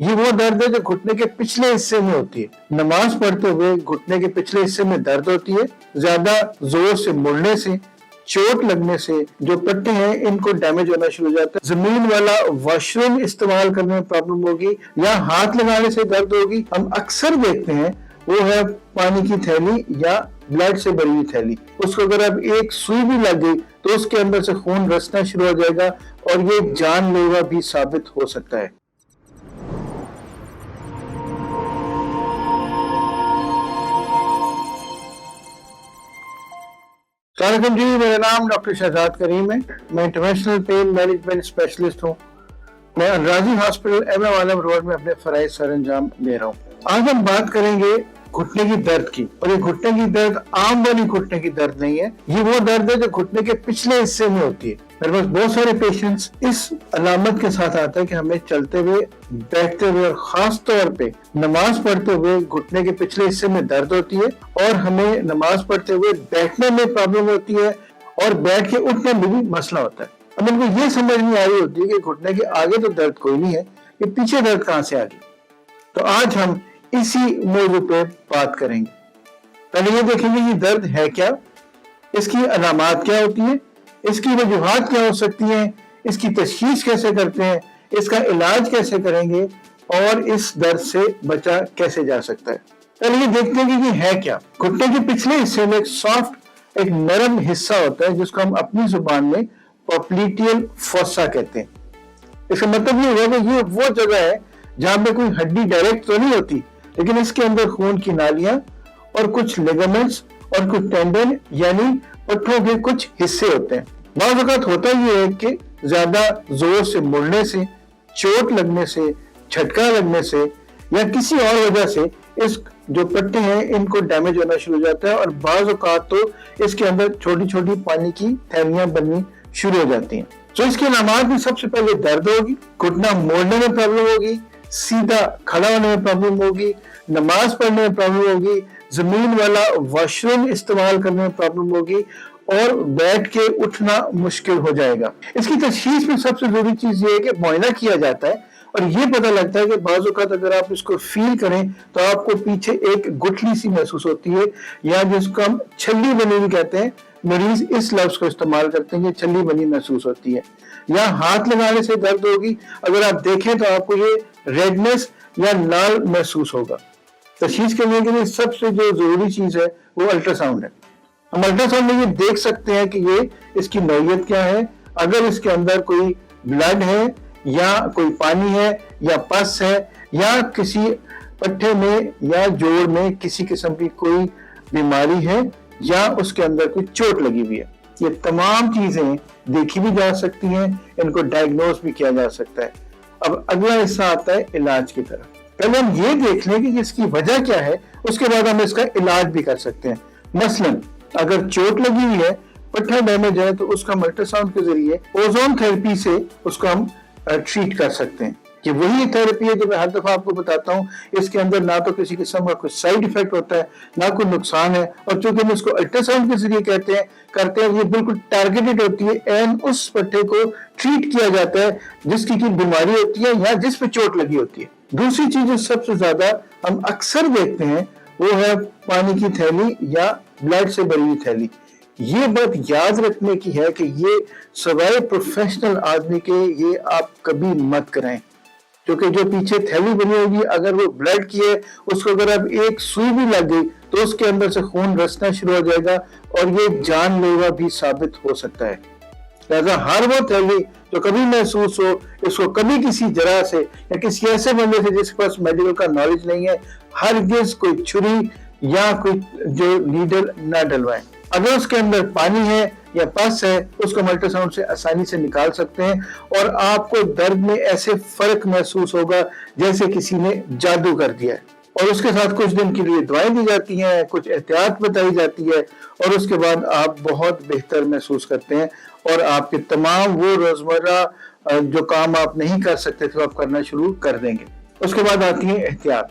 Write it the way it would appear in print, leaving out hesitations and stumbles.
یہ وہ درد ہے جو گھٹنے کے پچھلے حصے میں ہوتی ہے۔ نماز پڑھتے ہوئے گھٹنے کے پچھلے حصے میں درد ہوتی ہے، زیادہ زور سے مڑنے سے، چوٹ لگنے سے جو پٹے ہیں ان کو ڈیمیج ہونا شروع ہو جاتا ہے، زمین والا واش روم استعمال کرنے میں پرابلم ہوگی یا ہاتھ لگانے سے درد ہوگی۔ ہم اکثر دیکھتے ہیں وہ ہے پانی کی تھیلی یا بلڈ سے بھری ہوئی تھیلی، اس کو اگر اب ایک سوئی بھی لگ گئی تو اس کے اندر سے خون رسنا شروع ہو جائے گا اور یہ جان لیوا بھی ثابت ہو سکتا ہے۔ السلام علیکم جی، میرا نام ڈاکٹر شہزاد کریم ہے، میں انٹرنیشنل پین مینجمنٹ اسپیشلسٹ ہوں۔ میں الراضی ہاسپٹل ایم اے عالم روڈ میں اپنے فرائض سر انجام دے رہا ہوں۔ آج ہم بات کریں گے گھٹنے کی درد کی، اور یہ گھٹنے کی درد عام والی گھٹنے کی درد نہیں ہے، یہ وہ درد ہے جو گھٹنے کے پچھلے حصے میں ہوتی ہے۔ میرے پاس بہت سارے پیشنٹس اس علامت کے ساتھ آتا ہے کہ ہمیں چلتے ہوئے، بیٹھتے ہوئے اور خاص طور پہ نماز پڑھتے ہوئے گھٹنے کے پچھلے حصے میں درد ہوتی ہے، اور ہمیں نماز پڑھتے ہوئے بیٹھنے میں پرابلم ہوتی ہے اور بیٹھ کے اٹھنے میں بھی مسئلہ ہوتا ہے۔ اب ان کو یہ سمجھ نہیں آ رہی ہوتی ہے کہ گھٹنے کے آگے تو درد کوئی نہیں ہے، یہ پیچھے درد کہاں سے آ گئی۔ تو آج ہم اسی موضوع پہ بات کریں گے۔ پہلے یہ دیکھیں گے کہ درد ہے کیا، اس کی علامات کیا ہوتی ہیں، اس کی وجوہات کیا ہو سکتی ہیں، اس کی تشخیص کیسے کرتے ہیں، اس کا علاج کیسے کریں گے اور اس درد سے بچا کیسے جا سکتا ہے۔ پہلے یہ دیکھتے ہیں کہ یہ ہے کیا۔ گھٹنے کے پچھلے حصے میں ایک سافٹ، ایک نرم حصہ ہوتا ہے جس کو ہم اپنی زبان میں پوپلیٹیل فوسا کہتے ہیں۔ اس کا مطلب یہ ہے کہ یہ وہ جگہ ہے جہاں پہ کوئی ہڈی ڈائریکٹ تو نہیں ہوتی، لیکن اس کے اندر خون کی نالیاں اور کچھ لیگمنٹس اور کچھ ٹینڈن یعنی پٹھوں کے کچھ حصے ہوتے ہیں۔ بعض اوقات ہوتا یہ ہے کہ زیادہ زور سے مڑنے سے، چوٹ لگنے سے، جھٹکا لگنے سے یا کسی اور وجہ سے اس جو پٹے ہیں ان کو ڈیمیج ہونا شروع ہو جاتا ہے، اور بعض اوقات تو اس کے اندر چھوٹی چھوٹی پانی کی تھیلیاں بننی شروع ہو جاتی ہیں۔ تو اس کے علامات میں سب سے پہلے درد ہوگی، گھٹنا موڑنے میں پرابلم ہوگی، سیدھا کھڑا ہونے میں پرابلم ہوگی، نماز پڑھنے میں پرابلم ہوگی، زمین والا واش روم استعمال کرنے میں پرابلم ہوگی، اور بیٹھ کے اٹھنا مشکل ہو جائے گا۔ اس کی تشخیص میں سب سے ضروری چیز یہ ہے کہ معائنہ کیا جاتا ہے، اور یہ پتہ لگتا ہے کہ بعض اوقات اگر آپ اس کو فیل کریں تو آپ کو پیچھے ایک گٹھلی سی محسوس ہوتی ہے، یا جس کو ہم چھلی بنی ہوئی کہتے ہیں، مریض اس لفظ کو استعمال کرتے ہیں کہ چھلی بنی محسوس ہوتی ہے، یا ہاتھ لگانے سے درد ہوگی۔ اگر آپ دیکھیں تو آپ کو یہ ریڈنس یا لال محسوس ہوگا۔ تشخیص کرنے کے لیے سب سے جو ضروری چیز ہے وہ الٹرا ساؤنڈ ہے۔ ہم الٹرا ساؤنڈ میں یہ دیکھ سکتے ہیں کہ یہ اس کی نوعیت کیا ہے، اگر اس کے اندر کوئی بلڈ ہے یا کوئی پانی ہے یا پس ہے یا کسی پٹھے میں یا جوڑ میں کسی قسم کی کوئی بیماری ہے یا اس کے اندر کوئی چوٹ لگی ہوئی ہے۔ یہ تمام چیزیں دیکھی بھی جا سکتی ہیں، ان کو ڈائگنوز بھی کیا جا سکتا ہے۔ اب اگلا حصہ آتا ہے علاج کی طرف۔ پہلے ہم یہ دیکھ لیں کہ اس کی وجہ کیا ہے، اس کے بعد ہم اس کا علاج بھی کر سکتے ہیں۔ مثلا اگر چوٹ لگی ہوئی ہے، پٹھا ڈیمیج ہے، تو اس کا الٹرا ساؤنڈ کے ذریعے اوزون تھراپی سے اس کو ہم ٹریٹ کر سکتے ہیں۔ کہ وہی تھراپی ہے جو میں ہر دفعہ آپ کو بتاتا ہوں، اس کے اندر نہ تو کسی قسم کا کوئی سائیڈ ایفیکٹ ہوتا ہے، نہ کوئی نقصان ہے، اور چونکہ ہم اس کو الٹرا ساؤنڈ کے ذریعے کرتے ہیں، یہ بالکل ٹارگیٹڈ ہوتی ہے، این اس پٹھے کو ٹریٹ کیا جاتا ہے جس کی بیماری ہوتی ہے یا جس پہ چوٹ لگی ہوتی ہے۔ دوسری چیز جو سب سے زیادہ ہم اکثر دیکھتے ہیں وہ ہے پانی کی تھیلی یا بلڈ سے بھری ہوئی تھیلی۔ یہ بات یاد رکھنے کی ہے کہ یہ سوائے پروفیشنل آدمی کے یہ آپ کبھی مت کریں، کیونکہ جو پیچھے تھیلی بنی ہوگی اگر وہ بلڈ کی ہے، اس کو اگر اب ایک سوئی بھی لگ گئی تو اس کے اندر سے خون رسنا شروع ہو جائے گا اور یہ جان لیوا بھی ثابت ہو سکتا ہے۔ لہذا ہر وہ تھیلی جو کبھی محسوس ہو، اس کو کبھی کسی جرح سے یا کسی ایسے بندے سے جس کے پاس میڈیکل کا نالج نہیں ہے، ہرگز کوئی چھری یا کوئی جو نیڈل نہ ڈلوائیں۔ اگر اس کے اندر پانی ہے یا پس ہے، اس کو الٹرا ساؤنڈ سے آسانی سے نکال سکتے ہیں، اور آپ کو درد میں ایسے فرق محسوس ہوگا جیسے کسی نے جادو کر دیا ہے۔ اور اس کے ساتھ کچھ دن کے لیے دعائیں دی جاتی ہیں، کچھ احتیاط بتائی جاتی ہے، اور اس کے بعد آپ بہت بہتر محسوس کرتے ہیں، اور آپ کے تمام وہ روزمرہ جو کام آپ نہیں کر سکتے تھے آپ کرنا شروع کر دیں گے۔ اس کے بعد آتی ہے احتیاط۔